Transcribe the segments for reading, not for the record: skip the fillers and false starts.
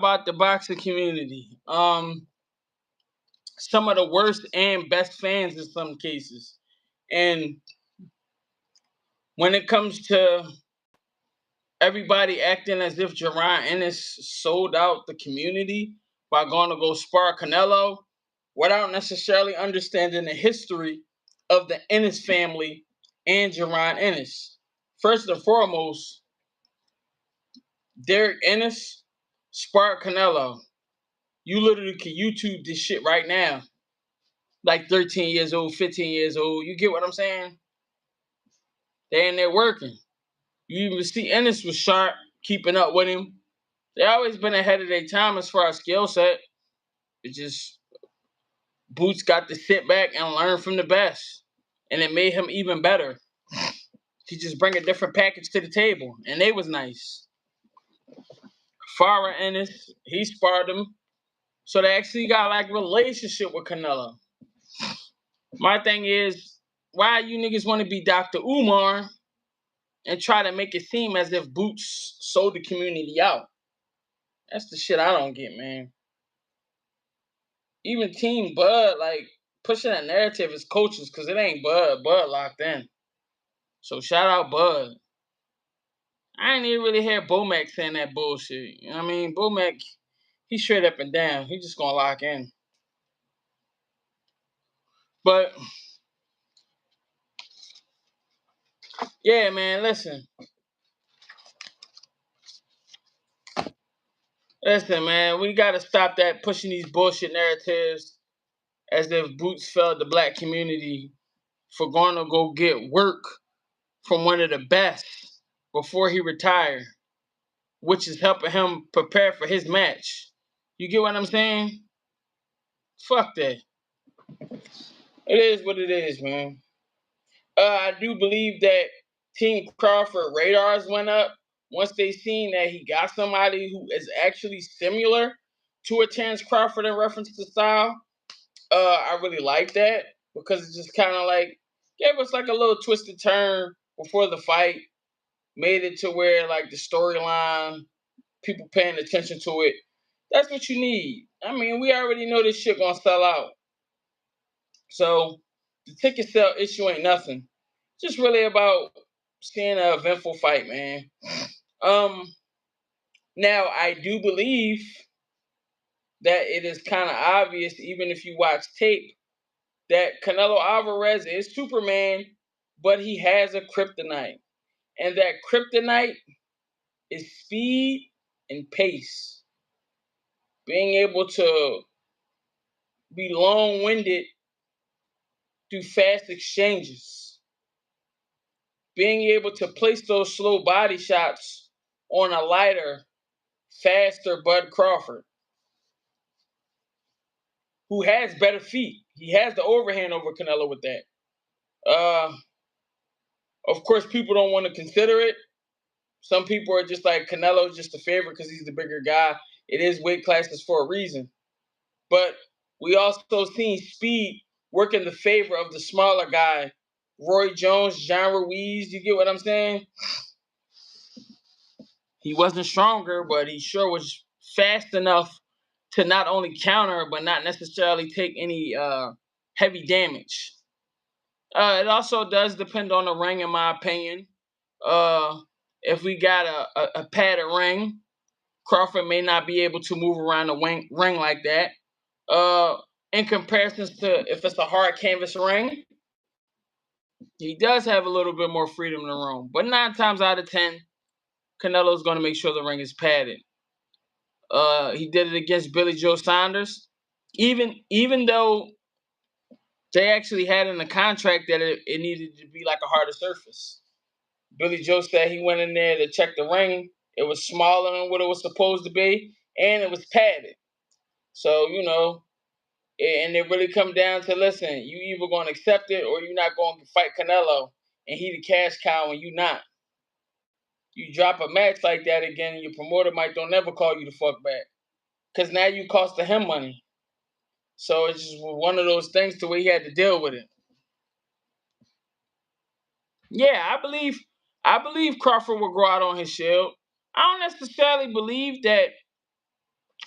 about the boxing community. Some of the worst and best fans in some cases. And when it comes to everybody acting as if JARON Ennis sold out the community by going to go spar Canelo without necessarily understanding the history of the Ennis family and JARON Ennis. First and foremost, Derek Ennis sparred Canelo. You literally can YouTube this shit right now. Like 13 years old, 15 years old. You get what I'm saying? They in there working. You even see Ennis was sharp, keeping up with him. They always been ahead of their time as far as skill set. It just Boots got to sit back and learn from the best. And it made him even better. He just bring a different package to the table. And they was nice. Farah Ennis, he sparred him. So they actually got like a relationship with Canelo. My thing is, why you niggas want to be Dr. Umar and try to make it seem as if Boots sold the community out? That's the shit I don't get, man. Even Team Bud, like, pushing that narrative as coaches, because it ain't Bud. Bud locked in. So shout out Bud. I ain't even really hear Bomac saying that bullshit. You know what I mean? Bomac, he's straight up and down. He just gonna lock in. But yeah, man, listen. Listen, man, we gotta stop that pushing these bullshit narratives as if Boots failed the black community for going to go get work from one of the best before he retired, which is helping him prepare for his match. You get what I'm saying? Fuck that. It is what it is, man. I do believe that Team Crawford radars went up once they seen that he got somebody who is actually similar to a Terrence Crawford in reference to style. I really like that because it just kind of like gave us like a little twisted turn before the fight, made it to where like the storyline, people paying attention to it. That's what you need. I mean, we already know this shit gonna sell out. So the ticket sale issue ain't nothing. Just really about seeing an eventful fight, man. Now I do believe that it is kind of obvious, even if you watch tape, that Canelo Alvarez is Superman, but he has a kryptonite. And that kryptonite is speed and pace. Being able to be long-winded through fast exchanges. Being able to place those slow body shots on a lighter, faster Bud Crawford, who has better feet. He has the overhand over Canelo with that. Of course, people don't want to consider it. Some people are just like, Canelo's just a favorite because he's the bigger guy. It is weight classes for a reason. But we also seen speed work in the favor of the smaller guy, Roy Jones, John Ruiz. You get what I'm saying? He wasn't stronger, but he sure was fast enough to not only counter, but not necessarily take any heavy damage. It also does depend on the ring, in my opinion. If we got a padded ring, Crawford may not be able to move around the ring like that. In comparison to if it's a hard canvas ring, he does have a little bit more freedom in the room. But 9 times out of 10, Canelo's going to make sure the ring is padded. He did it against Billy Joe Saunders. Even though they actually had in the contract that it needed to be like a harder surface. Billy Joe said he went in there to check the ring. It was smaller than what it was supposed to be, and it was padded. So, you know, and it really come down to, listen, you either going to accept it or you're not going to fight Canelo, and he the cash cow and you not. You drop a match like that again, and your promoter might don't never call you the fuck back. Because now you costing him money. So it's just one of those things to where he had to deal with it. Yeah, I believe Crawford will grow out on his shield. I don't necessarily believe that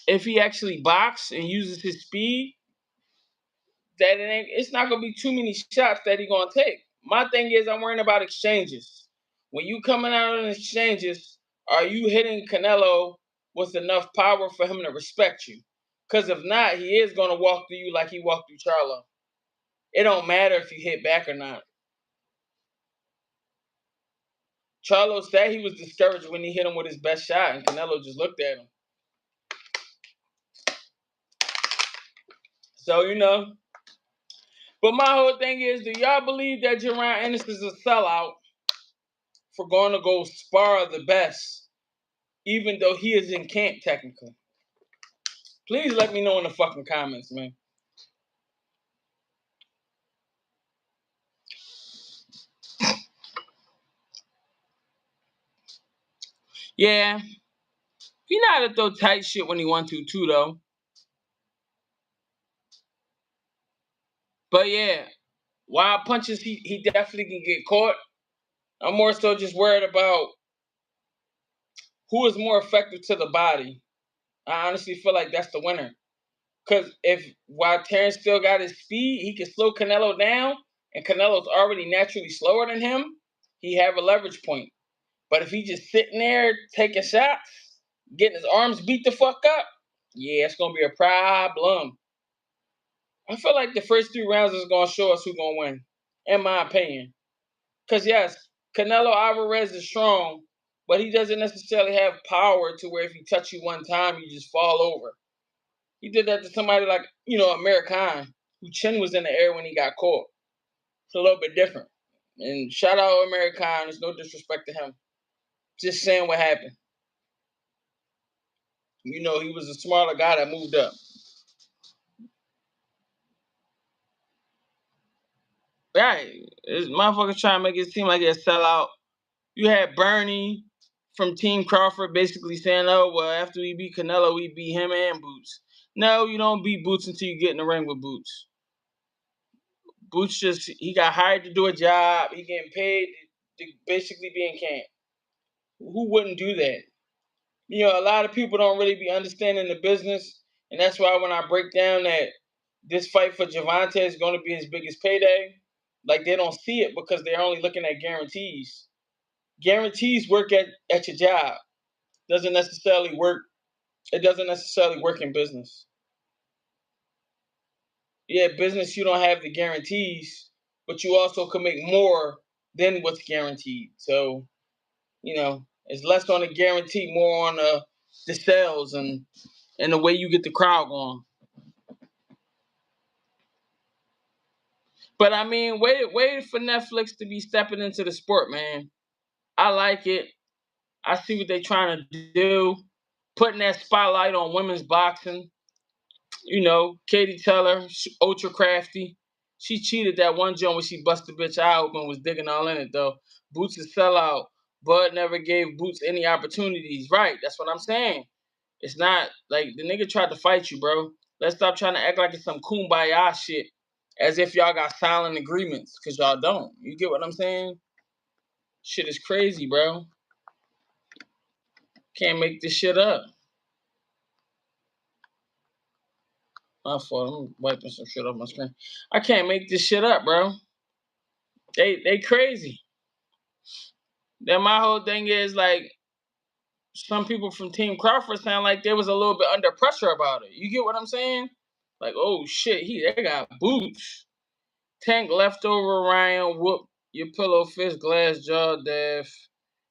if he actually boxes and uses his speed, that it's not gonna be too many shots that he gonna take. My thing is, I'm worrying about exchanges. When you coming out in exchanges, are you hitting Canelo with enough power for him to respect you? Because if not, he is gonna walk through you like he walked through Charlo. It don't matter if you hit back or not. Charlo said he was discouraged when he hit him with his best shot, and Canelo just looked at him. So, but my whole thing is, do y'all believe that JARON Ennis is a sellout for going to go spar the best, even though he is in camp technically? Please let me know in the fucking comments, man. Yeah, he know how to throw tight shit when he want to too, though. But yeah, wild punches, he definitely can get caught. I'm more so just worried about who is more effective to the body. I honestly feel like that's the winner. Because while Terrence still got his speed, he can slow Canelo down, and Canelo's already naturally slower than him, he have a leverage point. But if he just sitting there taking shots, getting his arms beat the fuck up, yeah, it's gonna be a problem. I feel like the first 3 rounds is gonna show us who's gonna win, in my opinion. Because yes, Canelo Alvarez is strong, but he doesn't necessarily have power to where if he touch you one time, you just fall over. He did that to somebody like, Amir Khan, whose chin was in the air when he got caught. It's a little bit different. And shout out Amir Khan. There's no disrespect to him. Just saying what happened. He was a smarter guy that moved up. Right. This motherfucker trying to make it seem like a sellout. You had Bernie from Team Crawford basically saying, oh, well, after we beat Canelo, we beat him and Boots. No, you don't beat Boots until you get in the ring with Boots. Boots he got hired to do a job. He getting paid to basically be in camp. Who wouldn't do that? A lot of people don't really be understanding the business. And that's why when I break down that this fight for Gervonta is going to be his biggest payday, like they don't see it because they're only looking at guarantees. Guarantees work at your job. Doesn't necessarily work. It doesn't necessarily work in business. Yeah, business, you don't have the guarantees, but you also can make more than what's guaranteed. So, it's less on the guarantee, more on the sales and the way you get the crowd going. But I mean, wait for Netflix to be stepping into the sport, man. I like it. I see what they're trying to do, putting that spotlight on women's boxing. Katie Taylor, ultra crafty. She cheated that one joint when she busted bitch eye open, was digging all in it though. Boots is sellout. Bud never gave Boots any opportunities. Right, that's what I'm saying. It's not like the nigga tried to fight you, bro. Let's stop trying to act like it's some kumbaya shit as if y'all got silent agreements, because y'all don't. You get what I'm saying? Shit is crazy, bro. Can't make this shit up. My fault. I'm wiping some shit off my screen. I can't make this shit up, bro. They crazy. Then my whole thing is like some people from Team Crawford sound like they was a little bit under pressure about it. You get what I'm saying? Like, oh shit, they got Boots. Tank leftover Ryan, whoop your pillow fist, glass jaw death.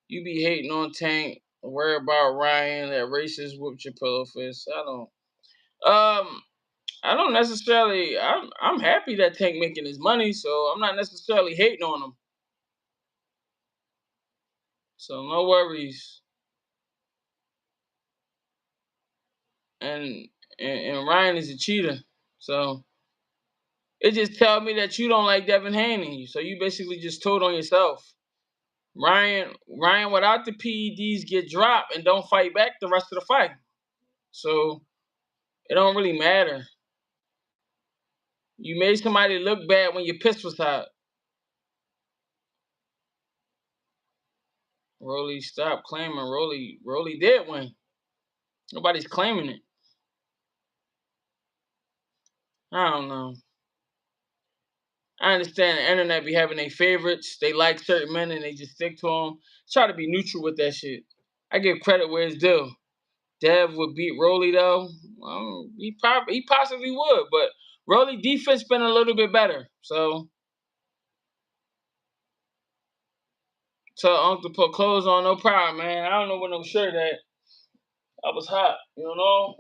You be hating on Tank. Worry about Ryan, that racist whooped your pillow fist. I don't necessarily. I'm happy that Tank making his money, so I'm not necessarily hating on him. So no worries. And Ryan is a cheater, so it just tells me that you don't like Devin Haney. So you basically just told on yourself. Ryan without the PEDs get dropped and don't fight back the rest of the fight. So it don't really matter. You made somebody look bad when your piss was hot. Rolly, stop claiming. Rolly did win. Nobody's claiming it. I don't know. I understand the internet be having their favorites. They like certain men and they just stick to them. Try to be neutral with that shit. I give credit where it's due. Dev would beat Rolly though. He possibly would, but Rolly defense been a little bit better. So Uncle to put clothes on, no problem, man. I don't know what no shirt at. I was hot, you know.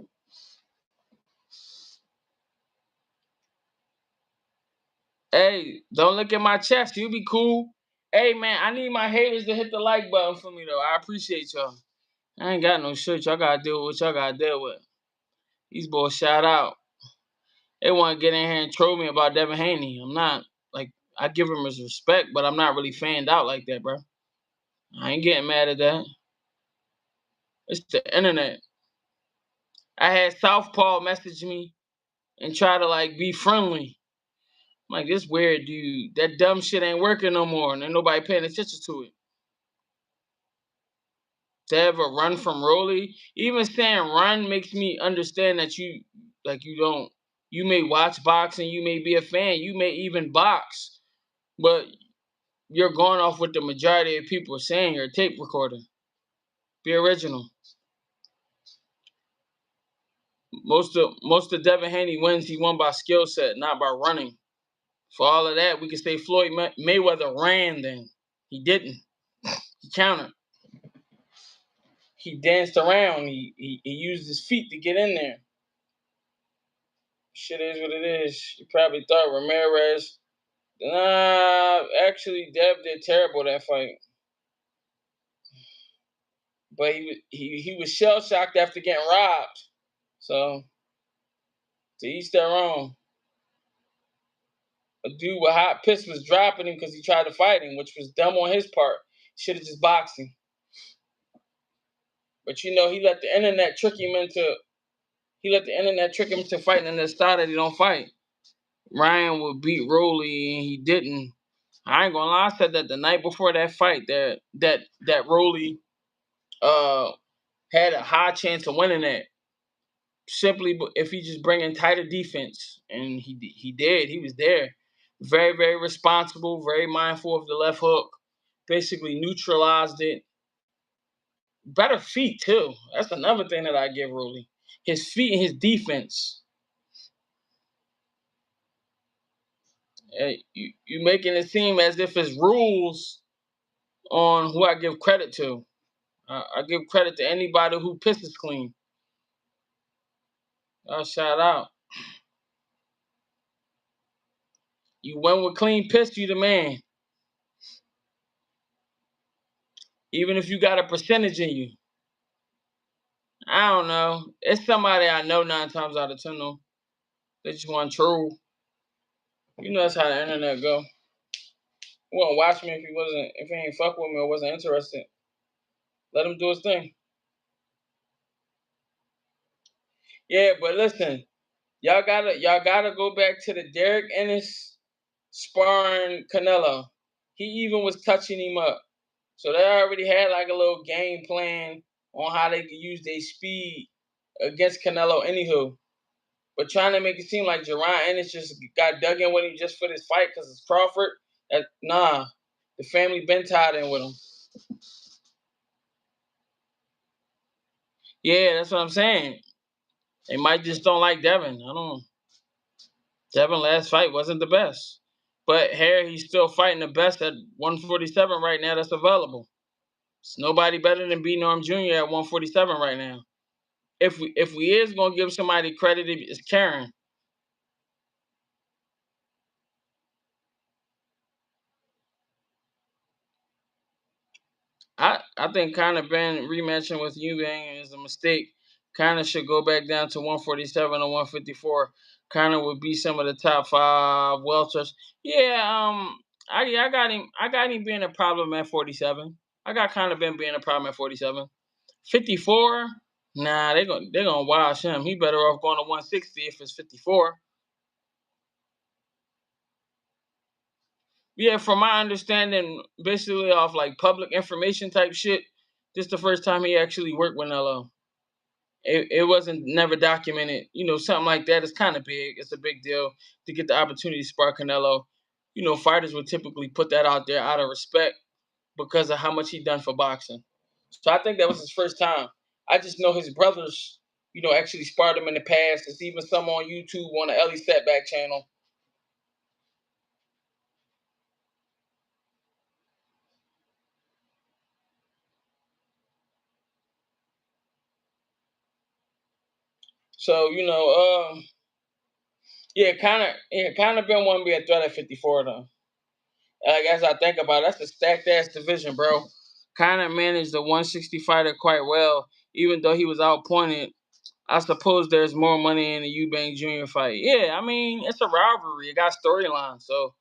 Hey, don't look at my chest. You be cool. Hey man, I need my haters to hit the like button for me though. I appreciate y'all. I ain't got no shirt. Y'all gotta deal with what y'all gotta deal with. These boys shout out. They want to get in here and troll me about Devin Haney. I'm not like I give him his respect, but I'm not really fanned out like that, bro. I ain't getting mad at that. It's the internet. I had Southpaw message me and try to like be friendly. I'm like, this weird dude. That dumb shit ain't working no more, and ain't nobody paying attention to it. To have a run from Rolly, even saying run makes me understand that you don't. You may watch boxing, you may be a fan, you may even box, but you're going off what the majority of people are saying. You're a tape recorder. Be original. Most of Devin Haney wins, he won by skill set, not by running. For all of that, we could say Floyd Mayweather ran then. He didn't. He countered. He danced around. He used his feet to get in there. Shit is what it is. You probably thought Ramirez. Nah, actually, Dev did terrible that fight. But he was shell shocked after getting robbed. So to each their own. A dude with hot piss was dropping him because he tried to fight him, which was dumb on his part. Should have just boxed him. But you know, he let the internet trick him into fighting in the style that he don't fight. Ryan would beat Rolly and he didn't. I ain't gonna lie, I said that the night before that fight that Rolly had a high chance of winning that. Simply if he just bring in tighter defense, and he did. He was there, very very responsible, very mindful of the left hook, basically neutralized it. Better feet too. That's another thing that I give Rolly. His feet and his defense. You making it seem as if it's rules on who I give credit to. I give credit to anybody who pisses clean. I'll shout out. You win with clean piss, you the man. Even if you got a percentage in you. I don't know. It's somebody I know 9 times out of 10 though. They just want troll. You know that's how the internet go. He wouldn't watch me if he ain't fuck with me or wasn't interested. Let him do his thing. Yeah, but listen, y'all gotta go back to the Derek Ennis sparring Canelo. He even was touching him up. So they already had like a little game plan on how they could use their speed against Canelo anywho. But trying to make it seem like JARON Ennis just got dug in with him just for this fight because it's Crawford. Nah, the family been tied in with him. Yeah, that's what I'm saying. They might just don't like Devin. I don't know. Devin last fight wasn't the best. But here he's still fighting the best at 147 right now that's available. It's nobody better than B Norm Jr. at 147 right now. If we is gonna give somebody credit, it's Karen. I think Conor Ben rematching with Eubank is a mistake. Conor should go back down to 147 or 154. Conor would be some of the top 5 welters. Yeah, I got him. I got him being a problem at 47. I got Conor Ben being a problem at 47. 54. Nah, they're gonna wash him. He better off going to 160 if it's 54. Yeah, from my understanding, basically off like public information type shit, this the first time he actually worked with Nello. it wasn't never documented. You know, something like that is kind of big. It's a big deal to get the opportunity to spar Canelo. You know, fighters would typically put that out there out of respect because of how much he done for boxing. So I think that was his first time. I just know his brothers, you know, actually sparred him in the past. There's even some on YouTube on the Ellie Setback channel. So, you know, kind of been one be a threat at 54 though. Like as I think about it, that's a stacked ass division, bro. Kind of managed the 160 fighter quite well, even though he was outpointed. I suppose there's more money in the Eubank Jr. fight. Yeah, I mean it's a rivalry. It got storyline, so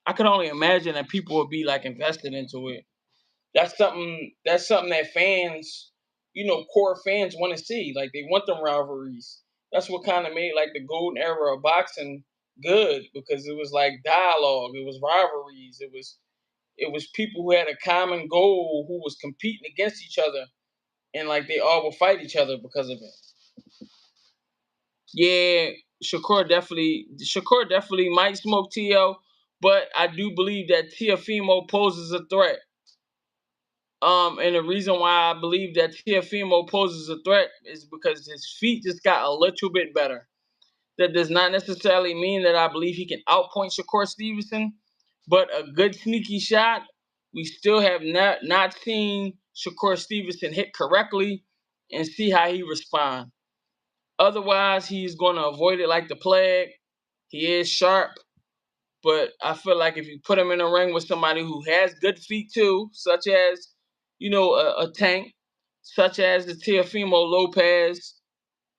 I could only imagine that people would be like invested into it. That's something. That's something that fans, you know, core fans want to see. Like they want them rivalries. That's what kind of made like the golden era of boxing good because it was like dialogue. It was rivalries. It was people who had a common goal who was competing against each other, and like they all would fight each other because of it. Yeah, Shakur definitely might smoke Tio, but I do believe that Tiafimo poses a threat. And the reason why I believe that Tiafimo poses a threat is because his feet just got a little bit better. That does not necessarily mean that I believe he can outpoint Shakur Stevenson, but a good sneaky shot. We still have not seen Shakur Stevenson hit correctly and see how he responds. Otherwise, he's going to avoid it like the plague. He is sharp, but I feel like if you put him in a ring with somebody who has good feet too, such as, you know, a Tank, such as the Teofimo Lopez,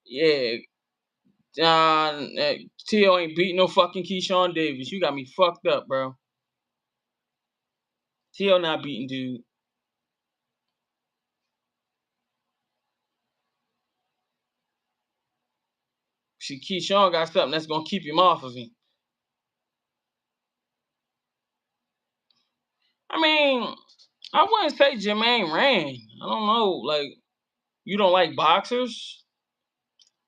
yeah, Tio ain't beating no fucking Keyshawn Davis. You got me fucked up, bro. Tio not beating dude. See, Keyshawn got something that's gonna keep him off of him. I mean, I wouldn't say Jermaine ran. I don't know. Like, you don't like boxers?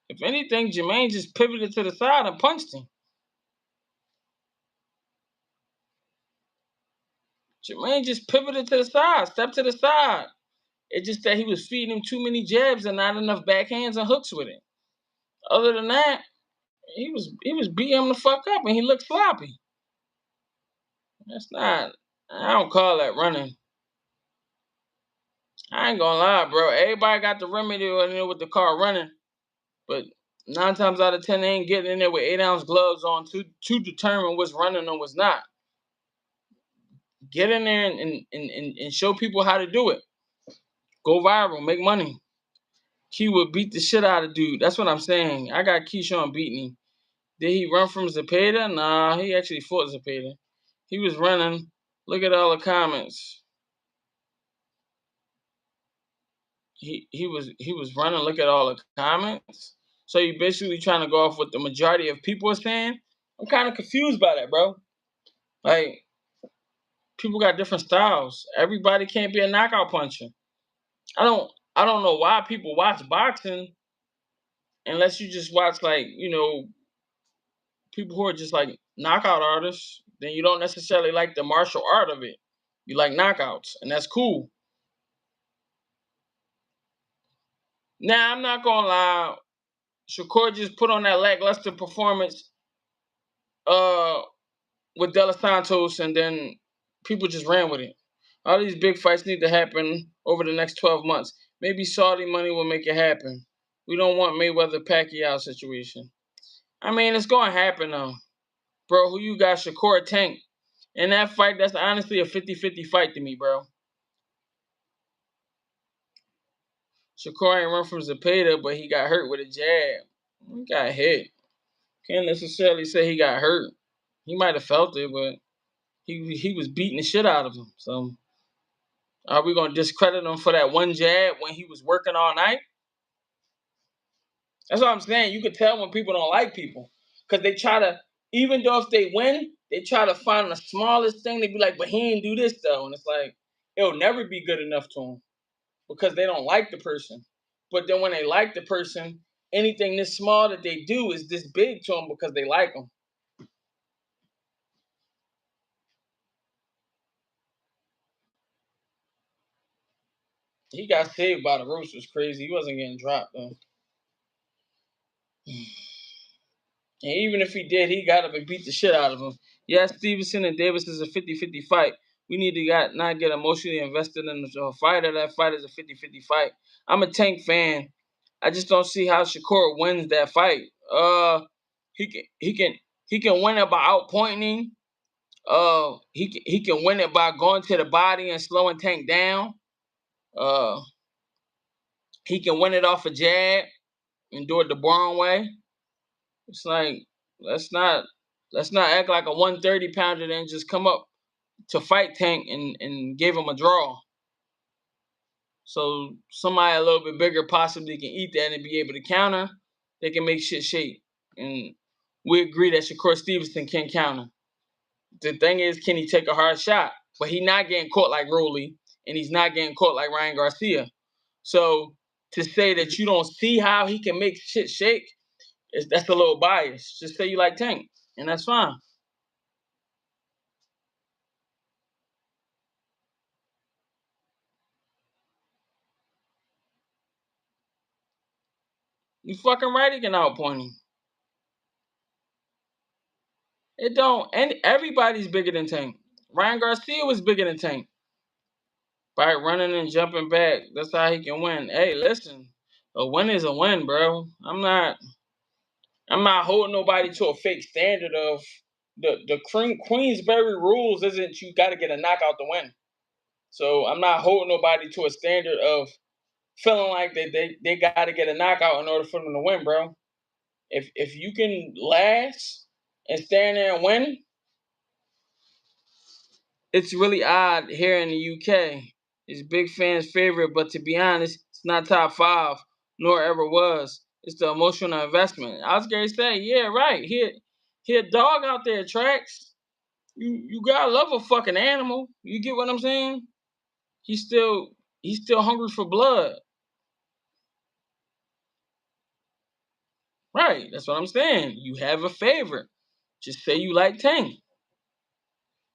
If anything, Jermaine just pivoted to the side and punched him. Jermaine just pivoted to the side, stepped to the side. It's just that he was feeding him too many jabs and not enough backhands and hooks with it. Other than that, he was beating him the fuck up and he looked sloppy. That's not. I don't call that running. I ain't gonna lie, bro. Everybody got the remedy in there with the car running, but 9 times out of 10, they ain't getting in there with 8-ounce gloves on to determine what's running and what's not. Get in there and show people how to do it. Go viral, make money. Key would beat the shit out of dude. That's what I'm saying. I got Keyshawn beating him. Did he run from Zepeda? Nah, he actually fought Zepeda. He was running. Look at all the comments. He was running. Look at all the comments. So you basically trying to go off what the majority of people are saying. I'm kind of confused by that, bro. Like people got different styles. Everybody can't be a knockout puncher. I don't know why people watch boxing unless you just watch like, you know, people who are just like knockout artists, then you don't necessarily like the martial art of it. You like knockouts, and that's cool. Now, I'm not gonna lie, Shakur just put on that lackluster performance uh with De Los Santos, and then people just ran with it. All these big fights need to happen over the next 12 months. Maybe Saudi money will make it happen. We don't want Mayweather Pacquiao situation. I mean, it's gonna happen though. Bro, who you got? Shakur Tank. In that fight, that's honestly a 50-50 fight to me, bro. Shakur ain't run from Zepeda, but he got hurt with a jab. He got hit. Can't necessarily say he got hurt. He might have felt it, but he was beating the shit out of him. So are we gonna discredit him for that one jab when he was working all night? That's what I'm saying. You could tell when people don't like people. Because they try to, even though if they win, they try to find the smallest thing. They be like, but he didn't do this though. And it's like, it'll never be good enough to him. Because they don't like the person. But then when they like the person, anything this small that they do is this big to them because they like them. He got saved by the ropes, was crazy. He wasn't getting dropped though. And even if he did, he got up and beat the shit out of him. Yeah, Stevenson and Davis is a 50-50 fight. We need to not get emotionally invested in the fighter. That fight is a 50-50 fight. I'm a Tank fan. I just don't see how Shakur wins that fight. He can win it by outpointing him. He can win it by going to the body and slowing Tank down. Uh, he can win it off a jab and do it the Brown way. It's like let's not act like a 130 pounder and just come up to fight Tank and give him a draw. So somebody a little bit bigger possibly can eat that and be able to counter. They can make shit shake. And we agree that Shakur Stevenson can counter. The thing is, can he take a hard shot? But he's not getting caught like Rolly, and he's not getting caught like Ryan Garcia. So to say that you don't see how he can make shit shake, that's a little biased. Just say you like Tank, and that's fine. You fucking right, he can outpoint him. It don't, and everybody's bigger than Tank. Ryan Garcia was bigger than Tank. By running and jumping back, that's how he can win. Hey, listen, a win is a win, bro. I'm not holding nobody to a fake standard of the Queensberry rules. Isn't you got to get a knockout to win? So I'm not holding nobody to a standard of feeling like they got to get a knockout in order for them to win, bro. If you can last and stand there and win, it's really odd here in the UK. It's big fans' favorite, but to be honest, it's not top 5, nor ever was. It's the emotional investment. Oscar said, "Yeah, right. He a dog out there, Tracks. You gotta love a fucking animal. You get what I'm saying? He's still hungry for blood, right? That's what I'm saying. You have a favorite. Just say you like Tank.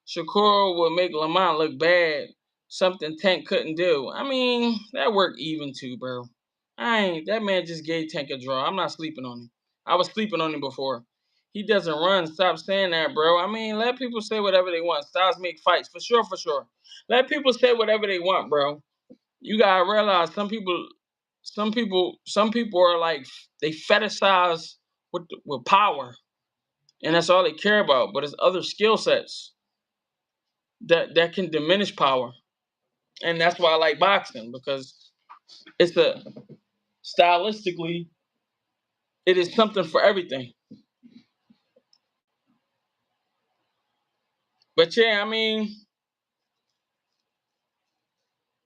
Shakur will make Lamont look bad. Something Tank couldn't do. I mean, that worked even too, bro. That man just gave Tank a draw. I'm not sleeping on him. I was sleeping on him before. He doesn't run. Stop saying that, bro. I mean, let people say whatever they want. Styles make fights, for sure, for sure. Let people say whatever they want, bro. You gotta realize some people are like they fetishize with power, and that's all they care about. But it's other skill sets that can diminish power. And that's why I like boxing, because it's a stylistically it is something for everything. But yeah, I mean,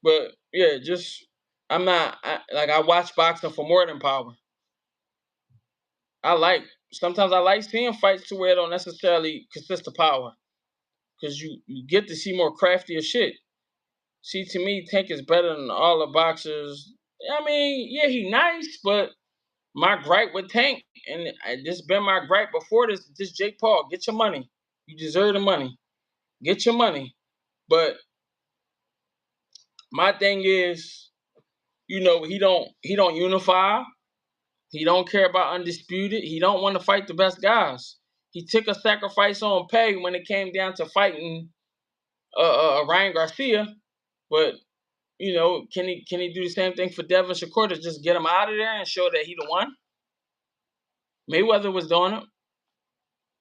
but yeah, just I watch boxing for more than power. I like Sometimes I like seeing fights to where it don't necessarily consist of power, because you get to see more craftier shit. See, to me, Tank is better than all the boxers. I mean, yeah, he nice, but my gripe with Tank, and this been my gripe before this Jake Paul, get your money. You deserve the money. Get your money. But my thing is, he don't unify. He don't care about undisputed. He don't want to fight the best guys. He took a sacrifice on pay when it came down to fighting Ryan Garcia. But can he do the same thing for Devin Shakur to just get him out of there and show that he the one? Mayweather was doing it.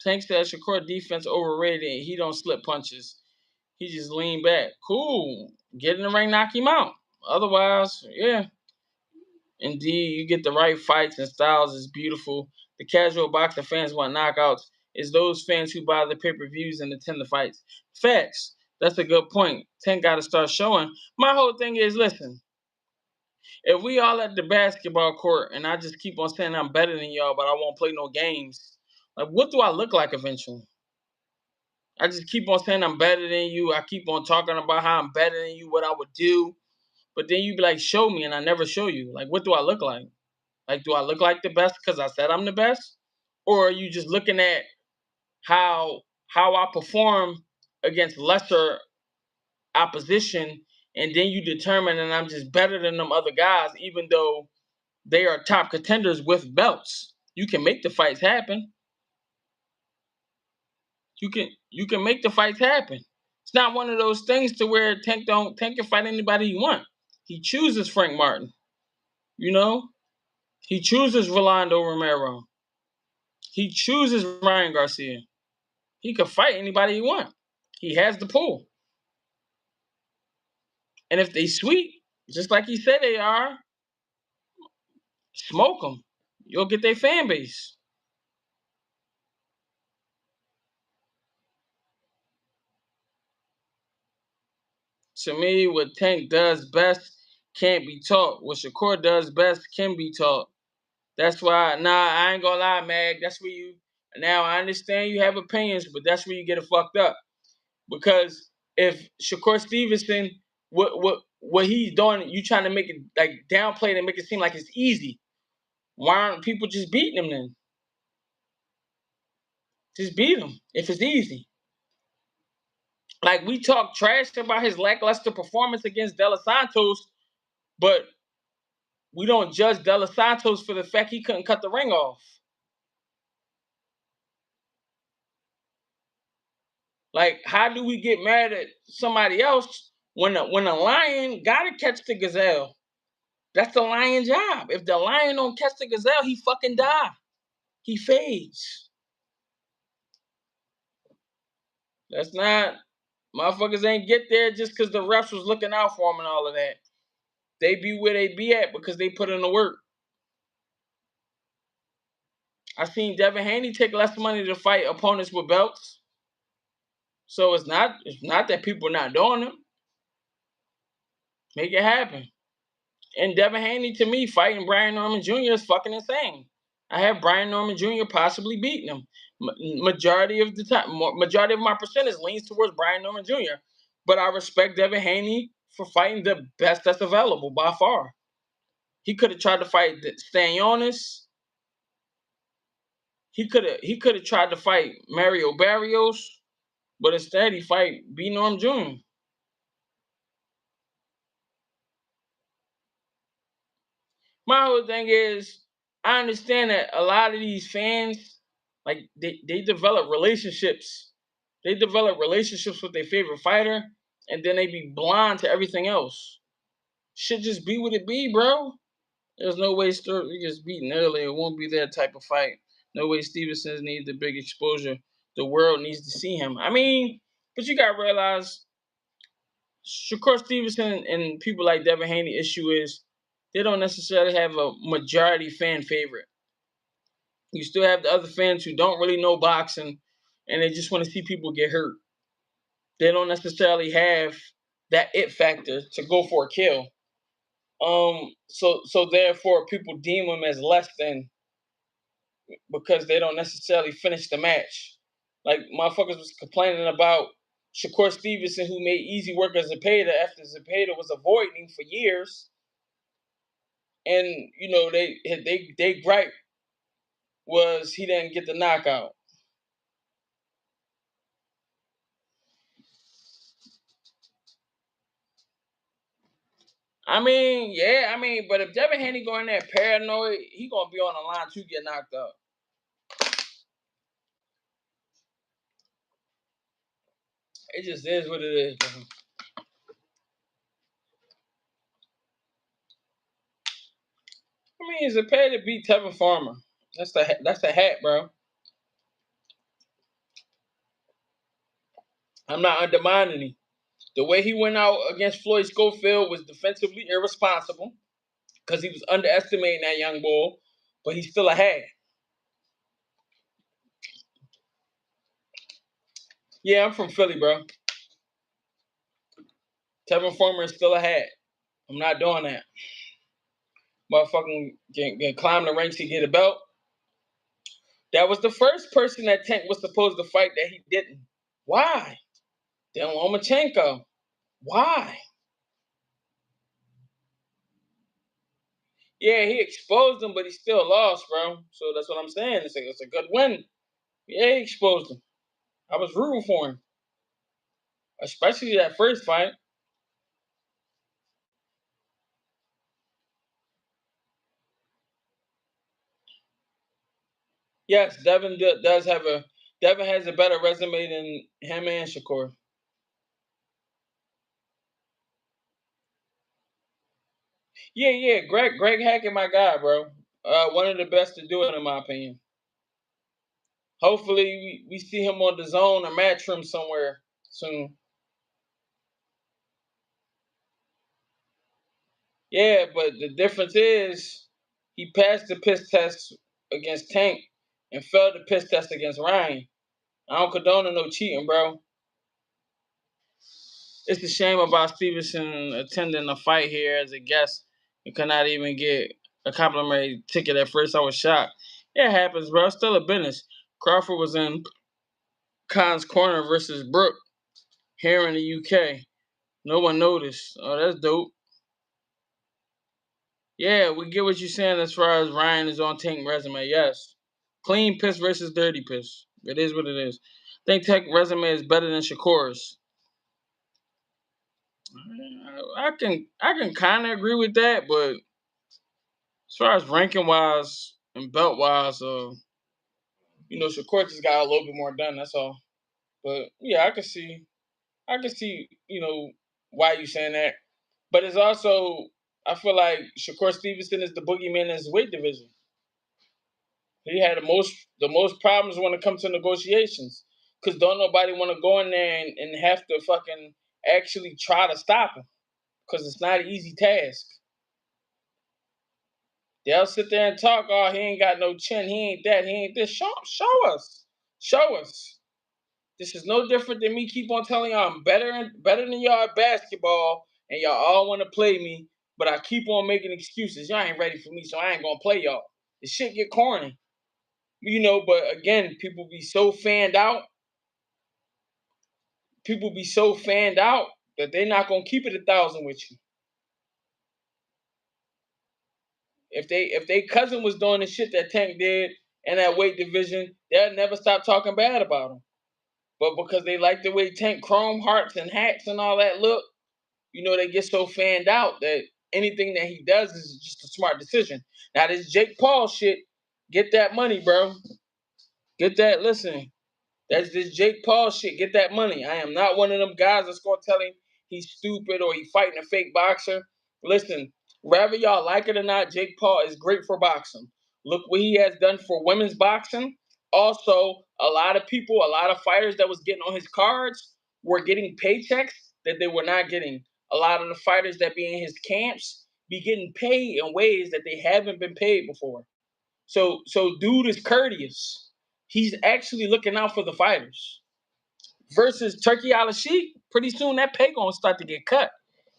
Tank said Shakur defense overrated and he don't slip punches. He just lean back. Cool. Get in the ring, knock him out. Otherwise, yeah. Indeed, you get the right fights and styles is beautiful. The casual boxing fans want knockouts. It's those fans who buy the pay-per-views and attend the fights. Facts. That's a good point. Tank got to start showing. My whole thing is, listen, if we all at the basketball court and I just keep on saying I'm better than y'all, but I won't play no games, like, what do I look like eventually? I just keep on saying I'm better than you. I keep on talking about how I'm better than you, what I would do. But then you be like, show me, and I never show you. Like, what do I look like? Like, do I look like the best because I said I'm the best? Or are you just looking at how I perform against lesser opposition, and then you determine that I'm just better than them other guys, even though they are top contenders with belts? You can make the fights happen. You can make the fights happen. It's not one of those things to where Tank can fight anybody he want. He chooses Frank Martin. You know? He chooses Rolando Romero. He chooses Ryan Garcia. He could fight anybody he want. He has the pull. And if they sweet, just like he said they are, smoke them. You'll get their fan base. To me, what Tank does best can't be taught. What Shakur does best can be taught. That's why, I ain't gonna lie, Mag. That's where you, now I understand you have opinions, but that's where you get it fucked up. Because if Shakur Stevenson, what he's doing, you trying to make it like downplay it and make it seem like it's easy. Why aren't people just beating him then? Just beat him if it's easy. Like, we talk trash about his lackluster performance against De Los Santos, but we don't judge De Los Santos for the fact he couldn't cut the ring off. Like, how do we get mad at somebody else when a lion gotta catch the gazelle? That's the lion job. If the lion don't catch the gazelle, he fucking die. He fades. That's not, motherfuckers ain't get there just because the refs was looking out for him and all of that. They be where they be at because they put in the work. I seen Devin Haney take less money to fight opponents with belts. So it's not that people are not doing it. Make it happen. And Devin Haney, to me, fighting Brian Norman Jr. is fucking insane. I have Brian Norman Jr. possibly beating him. Majority of the time, majority of my percentage leans towards Brian Norman Jr. But I respect Devin Haney for fighting the best that's available by far. He could have tried to fight Stanionis. He could have tried to fight Mario Barrios, but instead he fight B. Norm Jr. My whole thing is, I understand that a lot of these fans, like, they develop relationships. They develop relationships with their favorite fighter, and then they be blind to everything else. Should just be what it be, bro. There's no way Stewart gets beaten early. It won't be that type of fight. No way Stevenson needs the big exposure. The world needs to see him. I mean, but you gotta realize, Shakur Stevenson and people like Devin Haney issue is they don't necessarily have a majority fan favorite. You still have the other fans who don't really know boxing and they just want to see people get hurt. They don't necessarily have that it factor to go for a kill. So therefore people deem them as less than because they don't necessarily finish the match. Like, motherfuckers was complaining about Shakur Stevenson, who made easy work as Zepeda after Zepeda was avoiding him for years. And, you know, they gripe was he didn't get the knockout. I mean, yeah, but if Devin Haney going there paranoid, he gonna be on the line to get knocked out. It just is what it is, bro. I mean, Zepeda beat Tevin Farmer. That's the hat, bro. I'm not undermining him. The way he went out against Floyd Schofield was defensively irresponsible because he was underestimating that young bull, but he's still a hat. Yeah, I'm from Philly, bro. Tevin Farmer is still a hat. I'm not doing that. Motherfucking can climb the ranks to get a belt. That was the first person that Tank was supposed to fight that he didn't. Why? Then Lomachenko. Why? Yeah, he exposed him, but he still lost, bro. So that's what I'm saying. It's a good win. Yeah, he exposed him. I was rooting for him, especially that first fight. Yes, does have a Devin has a better resume than him and Shakur. Yeah. Greg Hackett, my guy, bro. One of the best to do it, in my opinion. Hopefully, we see him on the zone or Matchroom somewhere soon. Yeah, but the difference is he passed the piss test against Tank and failed the piss test against Ryan. I don't condone no cheating, bro. It's a shame about Stevenson attending the fight here as a guest and could not even get a complimentary ticket at first. I was shocked. It happens, bro. It's still a business. Crawford was in Khan's corner versus Brook here in the UK. No one noticed. Oh, that's dope. Yeah, we get what you're saying as far as Ryan is on Tank resume. Yes. Clean piss versus dirty piss. It is what it is. I think Tank resume is better than Shakur's. I can kind of agree with that, but as far as ranking wise and belt wise, Shakur just got a little bit more done. That's all. But yeah, I can see, why you saying that. But it's also, I feel like Shakur Stevenson is the boogeyman in his weight division. He had the most problems when it comes to negotiations, because don't nobody want to go in there and have to fucking actually try to stop him, because it's not an easy task. They'll sit there and talk, oh, he ain't got no chin, he ain't that, he ain't this. Show us. Show us. This is no different than me keep on telling y'all I'm better than y'all at basketball, and y'all all want to play me, but I keep on making excuses. Y'all ain't ready for me, so I ain't gonna play y'all. The shit get corny. But again, people be so fanned out. People be so fanned out that they're not gonna keep it 1,000 with you. If they cousin was doing the shit that Tank did in that weight division, they'll never stop talking bad about him. But because they like the way Tank chrome hearts and hats and all that look, they get so fanned out that anything that he does is just a smart decision. Now this Jake Paul shit, get that money, bro. Get that. Listen, that's this Jake Paul shit. Get that money. I am not one of them guys that's gonna tell him he's stupid or he fighting a fake boxer. Listen, whether y'all like it or not, Jake Paul is great for boxing. Look what he has done for women's boxing. Also, a lot of people, a lot of fighters that was getting on his cards were getting paychecks that they were not getting. A lot of the fighters that be in his camps be getting paid in ways that they haven't been paid before. So dude is courteous. He's actually looking out for the fighters. Versus Turkey Al Sheik, pretty soon that pay gonna start to get cut.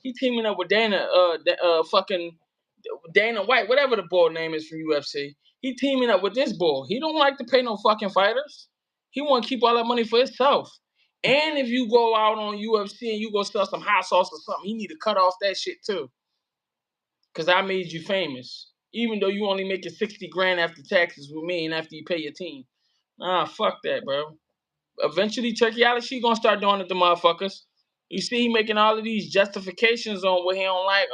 He teaming up with fucking Dana White, whatever the bull name is from UFC. He teaming up with this bull. He don't like to pay no fucking fighters. He want to keep all that money for himself. And if you go out on UFC and you go sell some hot sauce or something, he need to cut off that shit too. Cause I made you famous. Even though you only making 60 grand after taxes with me and after you pay your team. Nah, fuck that, bro. Eventually Turkey Sheik gonna start doing it to motherfuckers. You see he making all of these justifications on what he don't like.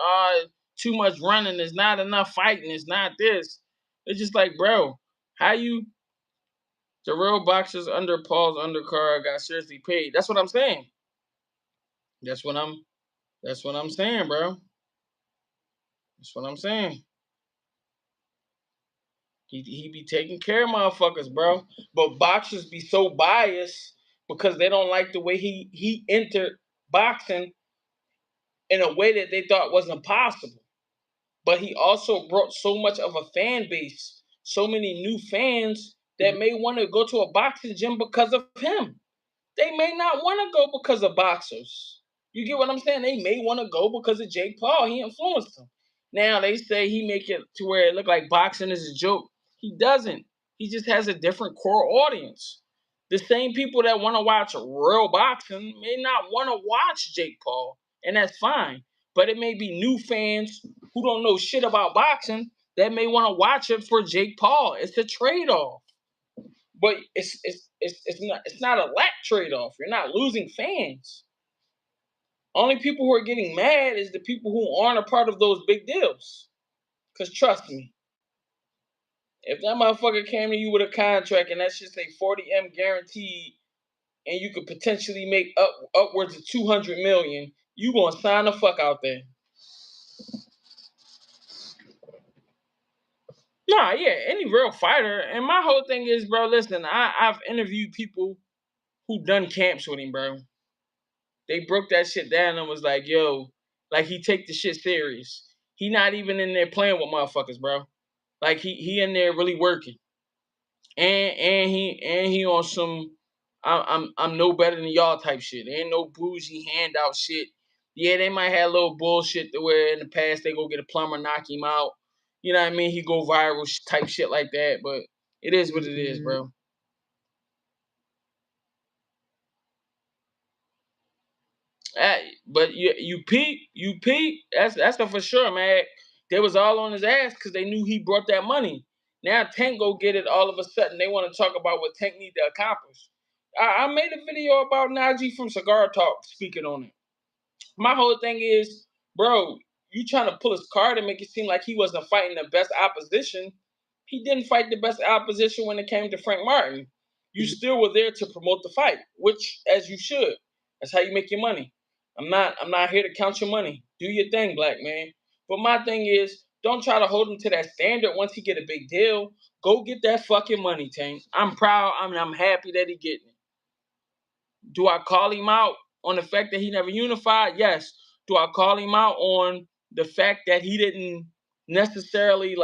Too much running, there's not enough fighting, it's not this. It's just like, bro, how you the real boxers under Paul's undercard got seriously paid. That's what I'm saying. That's what I'm saying, bro. That's what I'm saying. He be taking care of motherfuckers, bro. But boxers be so biased because they don't like the way he entered boxing in a way that they thought wasn't possible. But he also brought so much of a fan base, so many new fans that may want to go to a boxing gym because of him. They may not want to go because of boxers. You get what I'm saying? They may want to go because of Jake Paul. He influenced them. Now they say he make it to where it look like boxing is a joke. He doesn't. He just has a different core audience. The same people that want to watch real boxing may not want to watch Jake Paul, and that's fine. But it may be new fans who don't know shit about boxing that may want to watch it for Jake Paul. It's a trade-off. But it's not a lack trade-off. You're not losing fans. Only people who are getting mad is the people who aren't a part of those big deals. Because trust me, if that motherfucker came to you with a contract and that shit say 40M guaranteed and you could potentially make upwards of 200 million, you gonna sign the fuck out there. Nah, yeah, any real fighter. And my whole thing is, bro, listen, I've interviewed people who done camps with him, bro. They broke that shit down and was like, yo, like he take the shit serious. He not even in there playing with motherfuckers, bro. Like he in there really working. And he on some I'm no better than y'all type shit. Ain't no bougie handout shit. Yeah, they might have a little bullshit to where in the past they go get a plumber, knock him out. You know what I mean? He go viral type shit like that. But it is what it is, bro. But you peep. That's for sure, man. They was all on his ass because they knew he brought that money. Now Tank go get it. All of a sudden, they want to talk about what Tank need to accomplish. I made a video about Najee from Cigar Talk speaking on it. My whole thing is, bro, you trying to pull his card and make it seem like he wasn't fighting the best opposition. He didn't fight the best opposition when it came to Frank Martin. You still were there to promote the fight, which as you should. That's how you make your money. I'm not here to count your money. Do your thing, black man. But my thing is, don't try to hold him to that standard once he get a big deal. Go get that fucking money, Tank. I'm proud. I'm happy that he getting it. Do I call him out on the fact that he never unified? Yes. Do I call him out on the fact that he didn't necessarily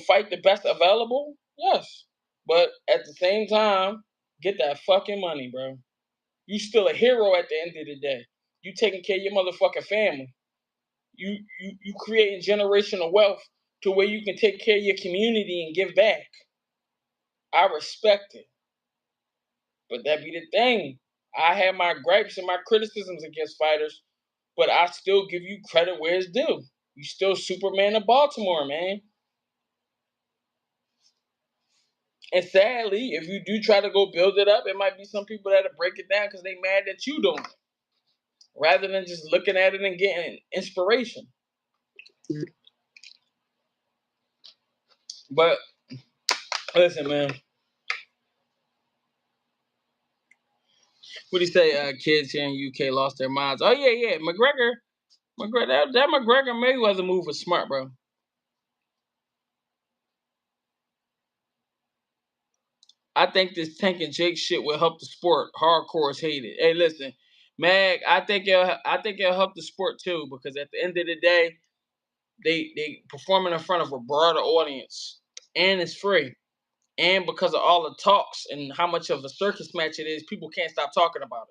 fight the best available? Yes. But at the same time, get that fucking money, bro. You still a hero at the end of the day. You taking care of your motherfucking family. You creating generational wealth to where you can take care of your community and give back. I respect it. But that be the thing. I have my gripes and my criticisms against fighters, but I still give you credit where it's due. You still Superman of Baltimore, man. And sadly, if you do try to go build it up, it might be some people that'll break it down because they mad that you doing it, rather than just looking at it and getting inspiration. But listen, man. What do you say? Kids here in UK lost their minds. Oh yeah. McGregor. That McGregor Mayweather move was smart, bro. I think this Tank and Jake shit will help the sport. Hardcores hate it. Hey, listen, Mag, I think it'll help the sport too, because at the end of the day, they performing in front of a broader audience, and it's free. And because of all the talks and how much of a circus match it is, people can't stop talking about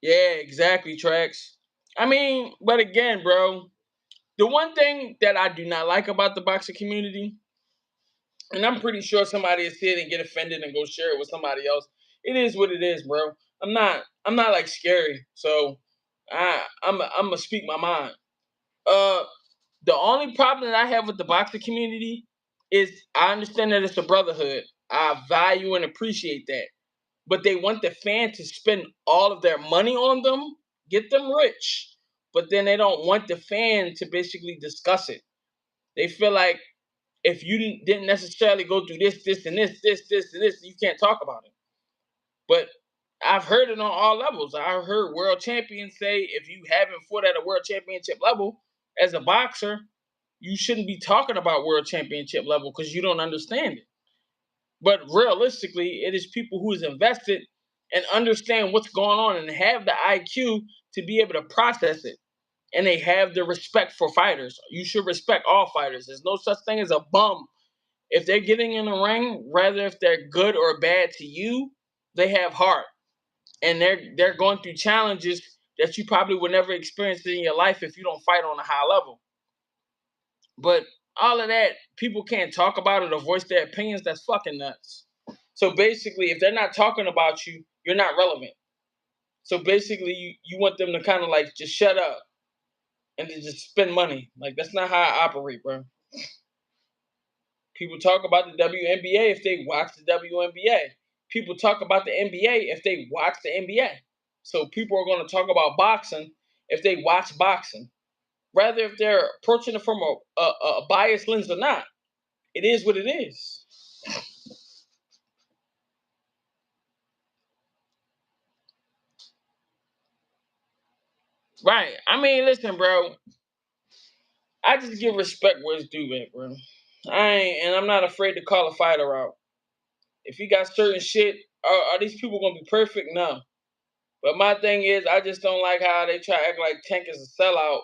it. Yeah, exactly, Trax. I mean, but again, bro, the one thing that I do not like about the boxing community, and I'm pretty sure somebody will see it and get offended and go share it with somebody else. It is what it is, bro. I'm not like scary. So I'm gonna speak my mind. The only problem that I have with the boxing community is I understand that it's a brotherhood. I value and appreciate that. But they want the fan to spend all of their money on them, get them rich. But then they don't want the fan to basically discuss it. They feel like if you didn't necessarily go through this, and this, you can't talk about it. But I've heard it on all levels. I've heard world champions say if you haven't fought at a world championship level as a boxer, you shouldn't be talking about world championship level because you don't understand it. But realistically, it is people who is invested and understand what's going on and have the IQ to be able to process it. And they have the respect for fighters. You should respect all fighters. There's no such thing as a bum. If they're getting in the ring, rather if they're good or bad to you, they have heart. And they're going through challenges that you probably would never experience in your life if you don't fight on a high level. But all of that, people can't talk about it or voice their opinions. That's fucking nuts. So basically, if they're not talking about you, you're not relevant. So basically, you want them to kind of like just shut up. and to just spend money. Like, that's not how I operate, bro. People talk about the WNBA if they watch the WNBA. People talk about the NBA if they watch the NBA. So people are going to talk about boxing if they watch boxing. Rather if they're approaching it from a biased lens or not. It is what it is. Right. I mean, listen, bro. I just give respect where it's due at, bro. I'm not afraid to call a fighter out. If you got certain shit, are these people gonna be perfect? No. But my thing is, I just don't like how they try to act like Tank is a sellout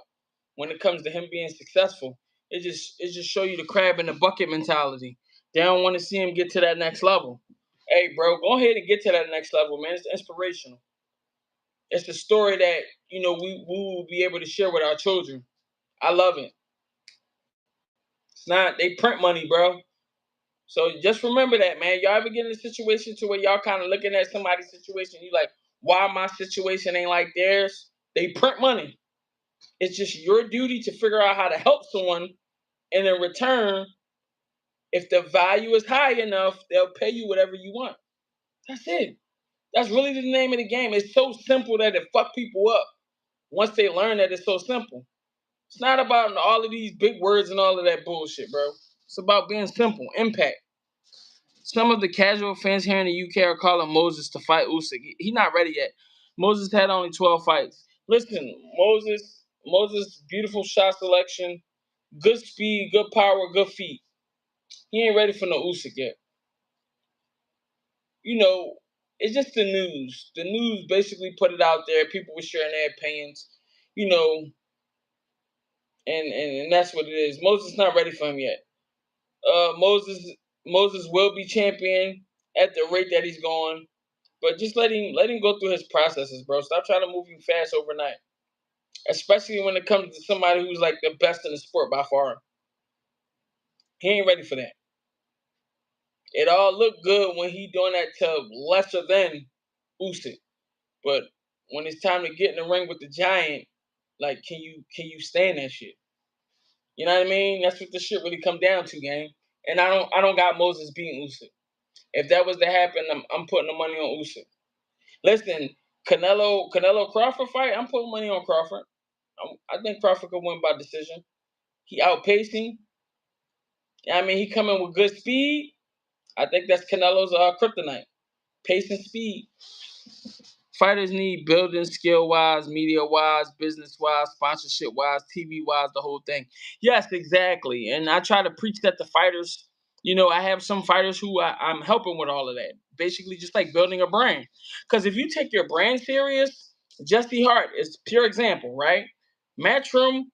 when it comes to him being successful. It just show you the crab in the bucket mentality. They don't want to see him get to that next level. Hey, bro, go ahead and get to that next level, man. It's inspirational. It's a story that we will be able to share with our children. I love it. It's not they print money, bro. So just remember that, man. Y'all ever get in a situation to where y'all kind of looking at somebody's situation, you like, why my situation ain't like theirs? They print money. It's just your duty to figure out how to help someone, and in return, if the value is high enough, they'll pay you whatever you want. That's it. That's really the name of the game. It's so simple that it fuck people up once they learn that it's so simple. It's not about all of these big words and all of that bullshit, bro. It's about being simple. Impact. Some of the casual fans here in the UK are calling Moses to fight Usyk. He's not ready yet. Moses had only 12 fights. Listen, Moses, beautiful shot selection, good speed, good power, good feet. He ain't ready for no Usyk yet. It's just the news. The news basically put it out there. People were sharing their opinions, you know, and that's what it is. Moses not ready for him yet. Moses will be champion at the rate that he's going, but just let him go through his processes, bro. Stop trying to move him fast overnight, especially when it comes to somebody who's like the best in the sport by far. He ain't ready for that. It all looked good when he doing that to lesser than Usyk, but when it's time to get in the ring with the giant, like, can you stand that shit? You know what I mean? That's what the shit really come down to, gang. And I don't got Moses beating Usyk. If that was to happen, I'm putting the money on Usyk. Listen, Canelo Crawford fight, I'm putting money on Crawford. I think Crawford could win by decision. He outpacing. I mean, he coming with good speed. I think that's Canelo's kryptonite. Pace and speed. Fighters need building skill-wise, media-wise, business-wise, sponsorship-wise, TV-wise, the whole thing. Yes, exactly. And I try to preach that to fighters. I have some fighters who I'm helping with all of that. Basically, just like building a brand. Because if you take your brand serious, Jesse Hart is pure example, right? Matchroom,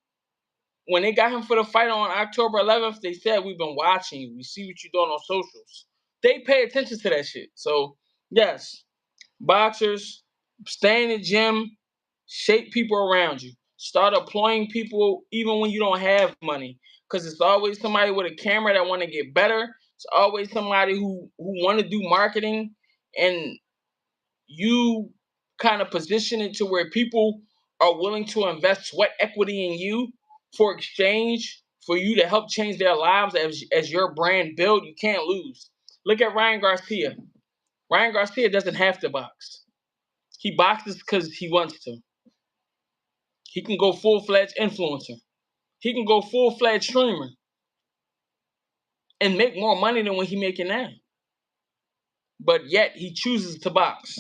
when they got him for the fight on October 11th, they said, we've been watching you. We see what you're doing on socials. They pay attention to that shit. So, yes, boxers, stay in the gym, shape people around you. Start employing people even when you don't have money. Because it's always somebody with a camera that want to get better. It's always somebody who want to do marketing. And you kind of position it to where people are willing to invest sweat equity in you for exchange, for you to help change their lives as your brand build. You can't lose. Look at Ryan Garcia. Ryan Garcia doesn't have to box. He boxes because he wants to. He can go full-fledged influencer. He can go full-fledged streamer and make more money than what he making now. But yet he chooses to box.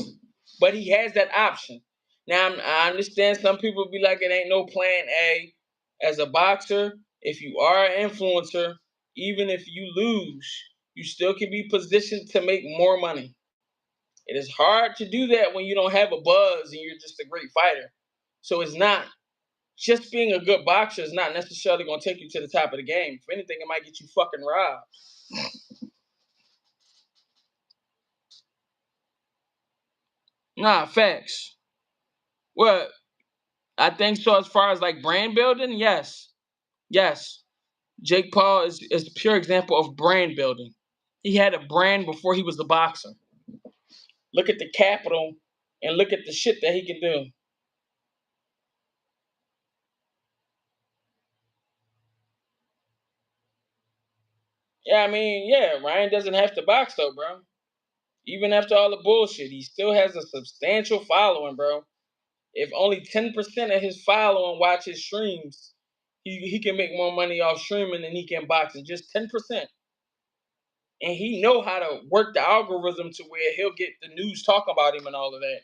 But he has that option. Now, I understand some people be like, it ain't no plan A. As a boxer, if you are an influencer, even if you lose, you still can be positioned to make more money. It is hard to do that when you don't have a buzz and you're just a great fighter. So it's not just being a good boxer is not necessarily going to take you to the top of the game. If anything, it might get you fucking robbed. Nah, facts. Well, I think so. As far as like brand building, yes. Yes. Jake Paul is a pure example of brand building. He had a brand before he was a boxer. Look at the capital and look at the shit that he can do. Yeah, I mean, yeah, Ryan doesn't have to box though, bro. Even after all the bullshit, he still has a substantial following, bro. If only 10% of his following watch his streams, he can make more money off streaming than he can boxing. Just 10%. And he know how to work the algorithm to where he'll get the news talking about him and all of that.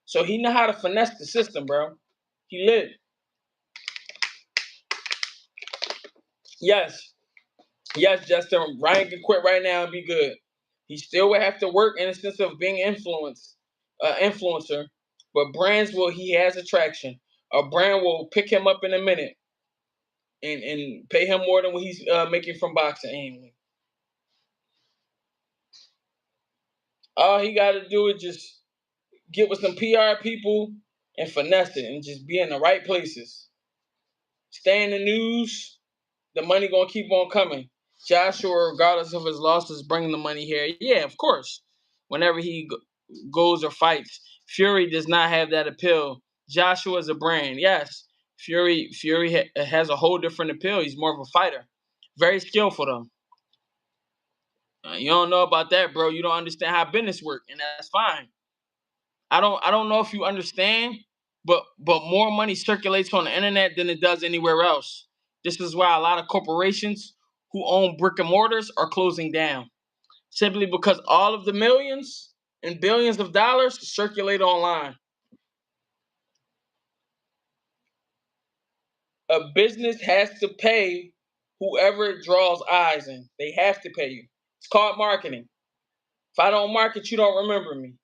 So he know how to finesse the system, bro. He lit. Yes. Yes, Justin. Ryan can quit right now and be good. He still would have to work in a sense of being influencer, but brands will. He has attraction. A brand will pick him up in a minute and pay him more than what he's making from boxing anyway. All he got to do is just get with some PR people and finesse it and just be in the right places. Stay in the news. The money gonna keep on coming. Joshua, regardless of his losses, bringing the money here. Yeah, of course. Whenever he goes or fights, Fury does not have that appeal. Joshua is a brand. Yes, Fury has a whole different appeal. He's more of a fighter. Very skillful though. You don't know about that, bro. You don't understand how business work, and that's fine. I don't know if you understand, but more money circulates on the internet than it does anywhere else. This is why a lot of corporations who own brick and mortars are closing down. Simply because all of the millions and billions of dollars circulate online. A business has to pay whoever it draws eyes in. They have to pay you. It's called marketing. If I don't market, you don't remember me.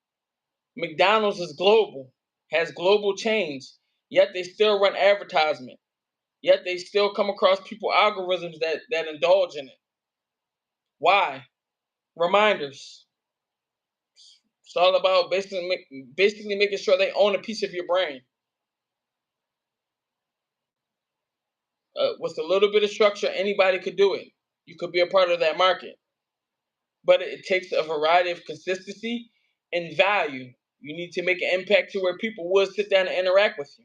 McDonald's is global, has global chains, yet they still run advertisement. Yet they still come across people algorithms that indulge in it. Why? Reminders. It's all about basically making sure they own a piece of your brain. With a little bit of structure, anybody could do it. You could be a part of that market. But it takes a variety of consistency and value. You need to make an impact to where people will sit down and interact with you.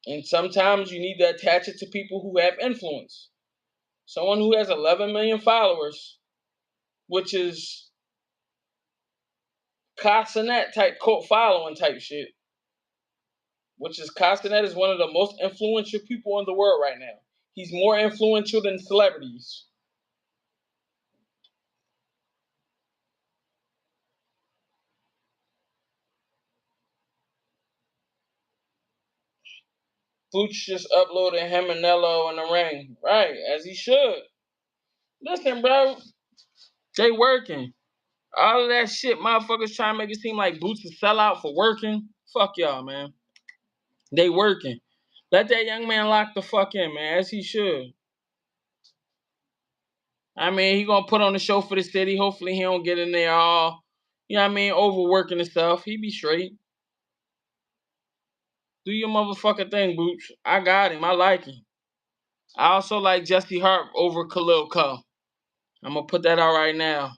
And sometimes you need to attach it to people who have influence. Someone who has 11 million followers, which is Castanet type cult following type shit. Which is Castanet is one of the most influential people in the world right now. He's more influential than celebrities. Boots just uploaded him and Nello in the ring. Right, as he should. Listen, bro. They working. All of that shit, motherfuckers trying to make it seem like Boots is sell out for working. Fuck y'all, man. They working. Let that young man lock the fuck in, man, as he should. I mean, he gonna put on the show for the city. Hopefully he don't get in there all, you know what I mean, overworking himself. He be straight. Do your motherfucking thing, Boots. I got him. I like him. I also like Jesse Hart over Khalil Ko. I'm gonna put that out right now.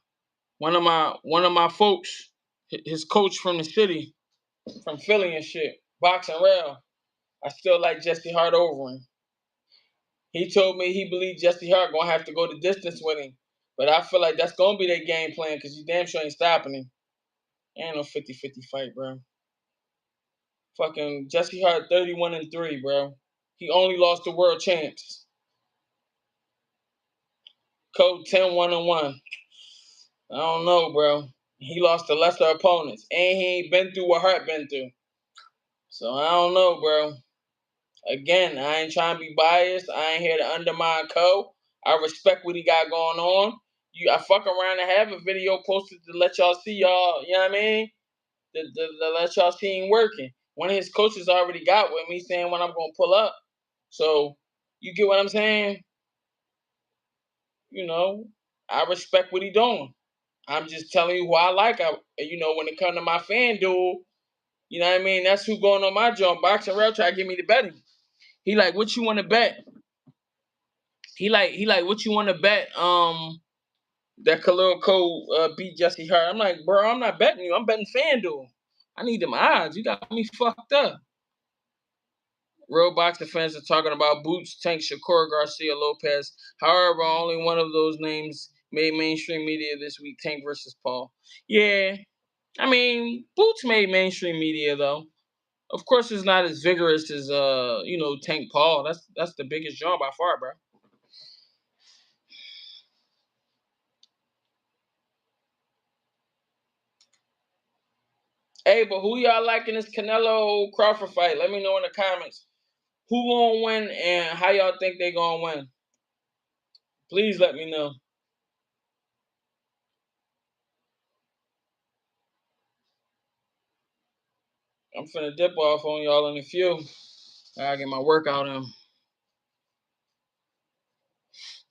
One of my folks, his coach from the city, from Philly and shit, boxing rail. I still like Jesse Hart over him. He told me he believed Jesse Hart gonna have to go the distance with him. But I feel like that's gonna be their game plan because you damn sure ain't stopping him. Ain't no 50-50 fight, bro. Fucking Jesse Hart 31-3, bro. He only lost the world champs. Code 10-1-1. I don't know, bro. He lost to lesser opponents. And he ain't been through what Hart been through. So I don't know, bro. Again, I ain't trying to be biased. I ain't here to undermine Cole. I respect what he got going on. I fuck around and have a video posted to let y'all see y'all, you know what I mean? To let y'all see him working. One of his coaches already got with me saying when I'm going to pull up. So, you get what I'm saying? You know, I respect what he doing. I'm just telling you who I like. When it come to my fan duel, you know what I mean? That's who going on my joint. Boxing Rail try to get me to bet him. He like, what you want to bet? He like, what you want to bet? That Khalil Cole beat Jesse Hart. I'm like, bro, I'm not betting you. I'm betting FanDuel. I need them odds. You got me fucked up. Real boxing fans are talking about Boots, Tank, Shakur, Garcia, Lopez. However, only one of those names made mainstream media this week, Tank versus Paul. Yeah, I mean, Boots made mainstream media, though. Of course, it's not as vigorous as, Tank Paul. That's the biggest draw by far, bro. Hey, but who y'all liking this Canelo Crawford fight? Let me know in the comments. Who gonna win and how y'all think they gonna win? Please let me know. I'm finna dip off on y'all in a few. I gotta get my workout in.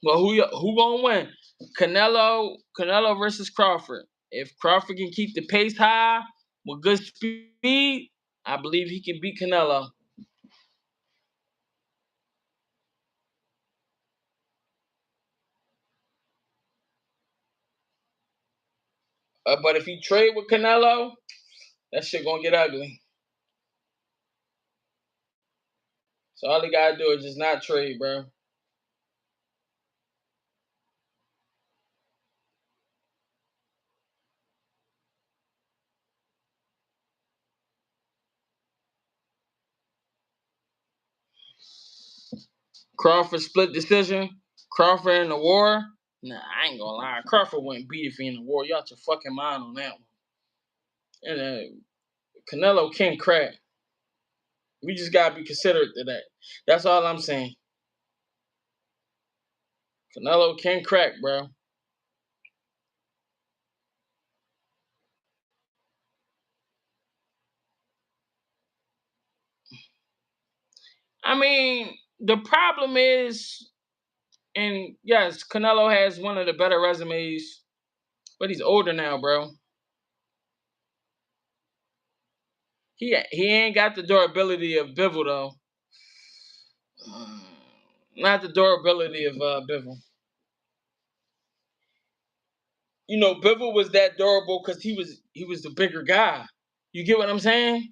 But who gonna win? Canelo versus Crawford. If Crawford can keep the pace high with good speed, I believe he can beat Canelo. But if he trade with Canelo, that shit gonna get ugly. So all he gotta do is just not trade, bro. Crawford split decision. Crawford in the war. Nah, I ain't gonna lie. Crawford wouldn't beat if he in the war. You out your fucking mind on that one. And Canelo can crack. We just gotta be considerate to that. That's all I'm saying. Canelo can crack, bro. I mean, the problem is, and yes, Canelo has one of the better resumes, but he's older now, bro. He ain't got the durability of Bivol though. Not the durability of Bivol. Bivol was that durable because he was the bigger guy. You get what I'm saying?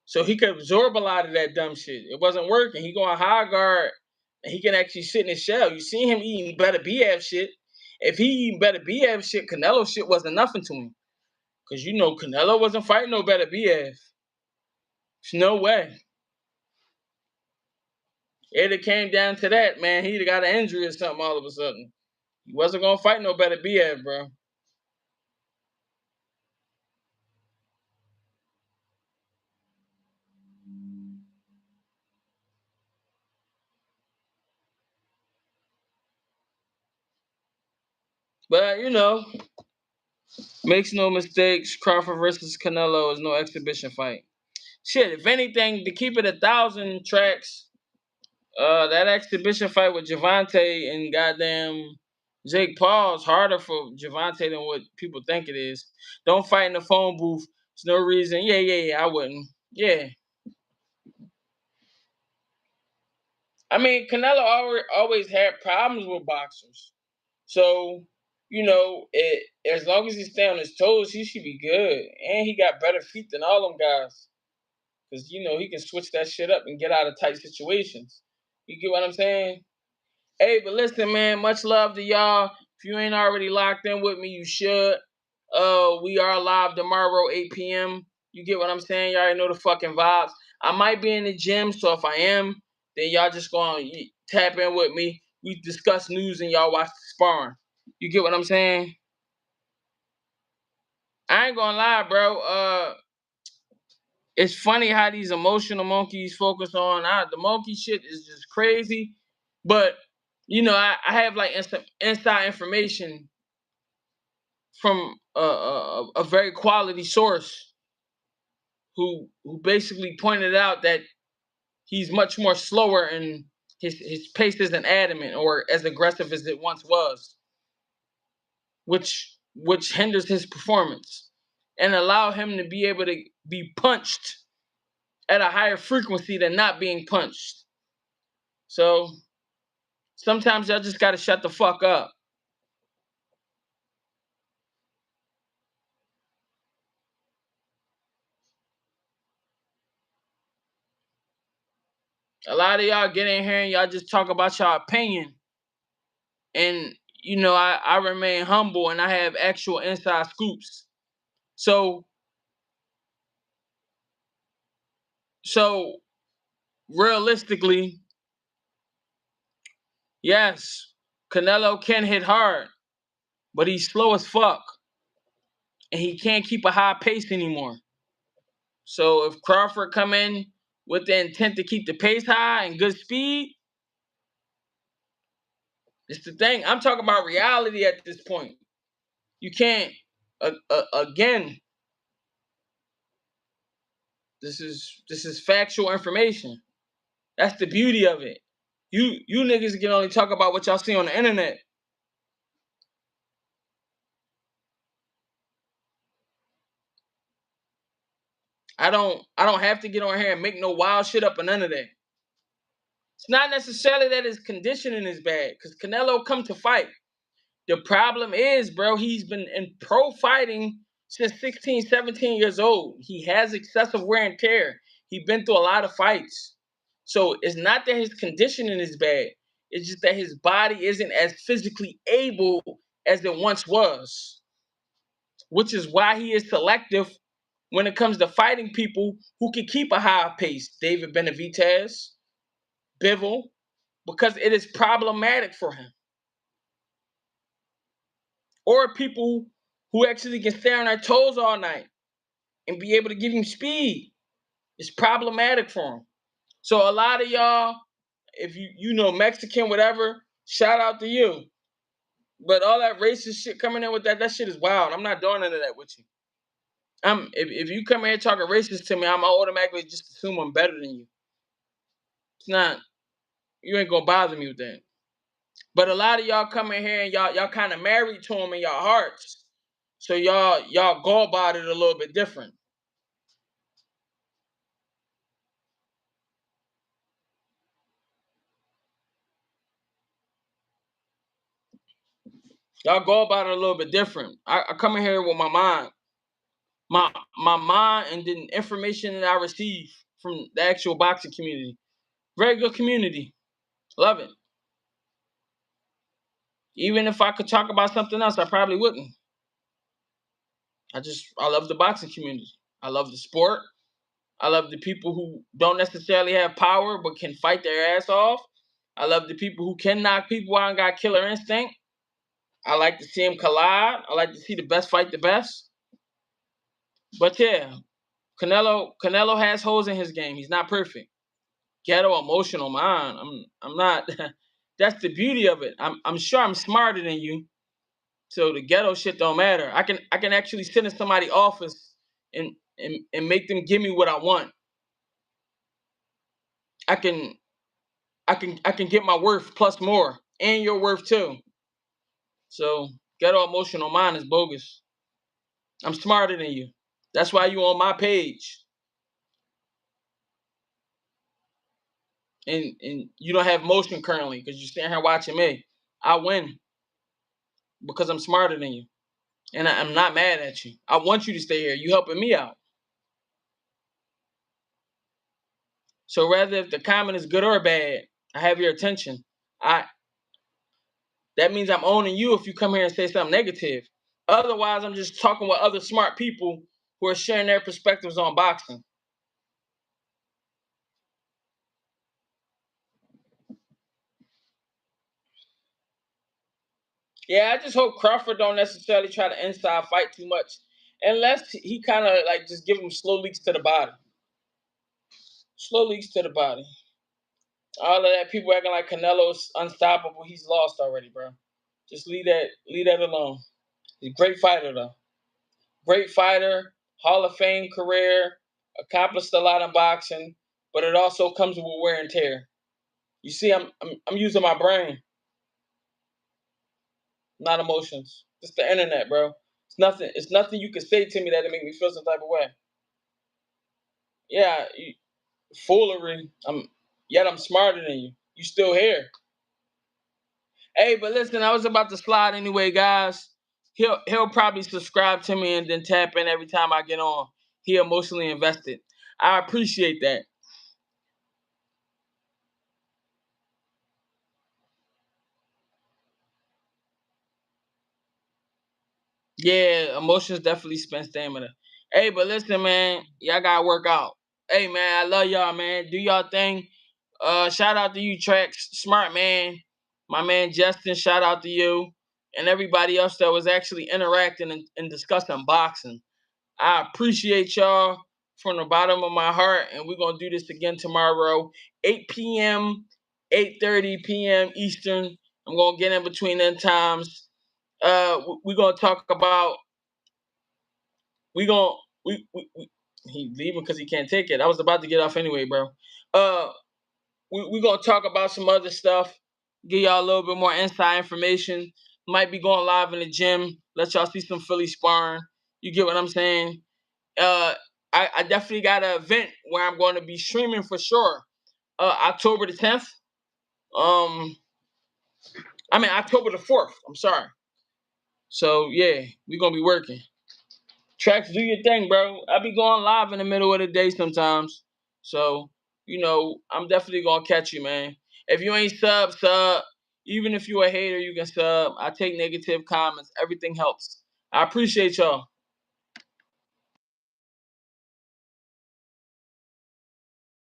So he could absorb a lot of that dumb shit. It wasn't working. He going high guard and he can actually sit in his shell. You see him eating better BF shit. If he eating better BF shit, Canelo shit wasn't nothing to him. Because Canelo wasn't fighting no better BF. There's no way. It came down to that, man. He'd have got an injury or something all of a sudden. He wasn't gonna fight no better BF, bro. But makes no mistakes. Crawford versus Canelo is no exhibition fight. Shit, if anything, to keep it 1,000 tracks, that exhibition fight with Javante and goddamn Jake Paul is harder for Javante than what people think it is. Don't fight in the phone booth. There's no reason. Yeah, I wouldn't. Yeah. I mean, Canelo always had problems with boxers. So, as long as he stay on his toes, he should be good. And he got better feet than all them guys. Because, he can switch that shit up and get out of tight situations. You get what I'm saying? Hey, but listen, man, much love to y'all. If you ain't already locked in with me, you should. We are live tomorrow, 8 p.m. You get what I'm saying? You already know the fucking vibes. I might be in the gym, so if I am, then y'all just gonna tap in with me. We discuss news and y'all watch the sparring. You get what I'm saying? I ain't gonna lie, bro. It's funny how these emotional monkeys focus on the monkey shit is just crazy. But I have like inside information from a very quality source who basically pointed out that he's much more slower and his pace isn't adamant or as aggressive as it once was, which hinders his performance and allow him to be able to be punched at a higher frequency than not being punched. So sometimes y'all just gotta shut the fuck up. A lot of y'all get in here and y'all just talk about y'all opinion. And, you know, I remain humble and I have actual inside scoops. So realistically, yes, Canelo can hit hard, but he's slow as fuck. And he can't keep a high pace anymore. So if Crawford come in with the intent to keep the pace high and good speed, it's the thing. I'm talking about reality at this point. You can't, again, this is factual information. That's the beauty of it. You niggas can only talk about what y'all see on the internet. I don't have to get on here and make no wild shit up or none of that. It's not necessarily that his conditioning is bad, because Canelo come to fight. The problem is, bro, he's been in pro fighting since 16, 17 years old. He has excessive wear and tear. He's been through a lot of fights. So it's not that his conditioning is bad. It's just that his body isn't as physically able as it once was, which is why he is selective when it comes to fighting people who can keep a high pace. David Benavidez, Bivol, because it is problematic for him. Or people who actually can stay on their toes all night and be able to give him speed. It's problematic for him. So a lot of y'all, if you know Mexican, whatever, shout out to you. But all that racist shit coming in with that shit is wild. I'm not doing none of that with you. If you come here talking racist to me, I'm automatically just assume I'm better than you. It's not, you ain't gonna bother me with that. But a lot of y'all come in here and y'all kind of married to him in your hearts. So y'all go about it a little bit different. Y'all go about it a little bit different. I come in here with my mind. My mind and the information that I receive from the actual boxing community. Very good community. Love it. Even if I could talk about something else, I probably wouldn't. I love the boxing community. I love the sport. I love the people who don't necessarily have power but can fight their ass off. I love the people who can knock people out and got killer instinct. I like to see them collide. I like to see the best fight the best. But yeah, Canelo has holes in his game. He's not perfect. Ghetto emotional mind. I'm not. That's the beauty of it. I'm sure I'm smarter than you. So the ghetto shit don't matter. I can actually sit in somebody's office and make them give me what I want. I can get my worth plus more and your worth too. So ghetto emotional mind is bogus. I'm smarter than you. That's why you on my page. And you don't have motion currently because you're sitting here watching me. I win because I'm smarter than you. And I'm not mad at you. I want you to stay here. You helping me out. So rather if the comment is good or bad, I have your attention. That means I'm owning you if you come here and say something negative. Otherwise, I'm just talking with other smart people who are sharing their perspectives on boxing. Yeah, I just hope Crawford don't necessarily try to inside fight too much, unless he kind of like just give him slow leaks to the body. Slow leaks to the body. All of that people acting like Canelo's unstoppable. He's lost already, bro. Just leave that alone. He's a great fighter though. Great fighter, Hall of Fame career, accomplished a lot in boxing, but it also comes with wear and tear. You see, I'm using my brain, not emotions. It's the internet, bro. It's nothing you can say to me that'll make me feel some type of way. Yeah, foolery. Yet I'm smarter than you. You still here. Hey, but listen, I was about to slide anyway, guys. He'll probably subscribe to me and then tap in every time I get on. He emotionally invested. I appreciate that. Yeah, emotions definitely spend stamina. Hey, but listen, man, y'all gotta work out. Hey, man, I love y'all, man. Do y'all thing. Shout out to you, Trex, smart man, my man Justin. Shout out to you and everybody else that was actually interacting and discussing boxing. I appreciate y'all from the bottom of my heart, and we're gonna do this again tomorrow, 8 p.m., 8:30 p.m. Eastern. I'm gonna get in between them times. We're gonna talk about we gonna we he leaving because he can't take it. I was about to get off anyway, bro. Uh, we're gonna talk about some other stuff, give y'all a little bit more inside information. Might be going live in the gym, let y'all see some Philly sparring. You get what I'm saying? Uh, I definitely got an event where I'm going to be streaming for sure. October the 10th. Um, I mean October the 4th. I'm sorry. So yeah, we're gonna be working. Tracks, do your thing, bro. I be going live in the middle of the day sometimes. So, I'm definitely gonna catch you, man. If you ain't sub. Even if you a hater, you can sub. I take negative comments. Everything helps. I appreciate y'all.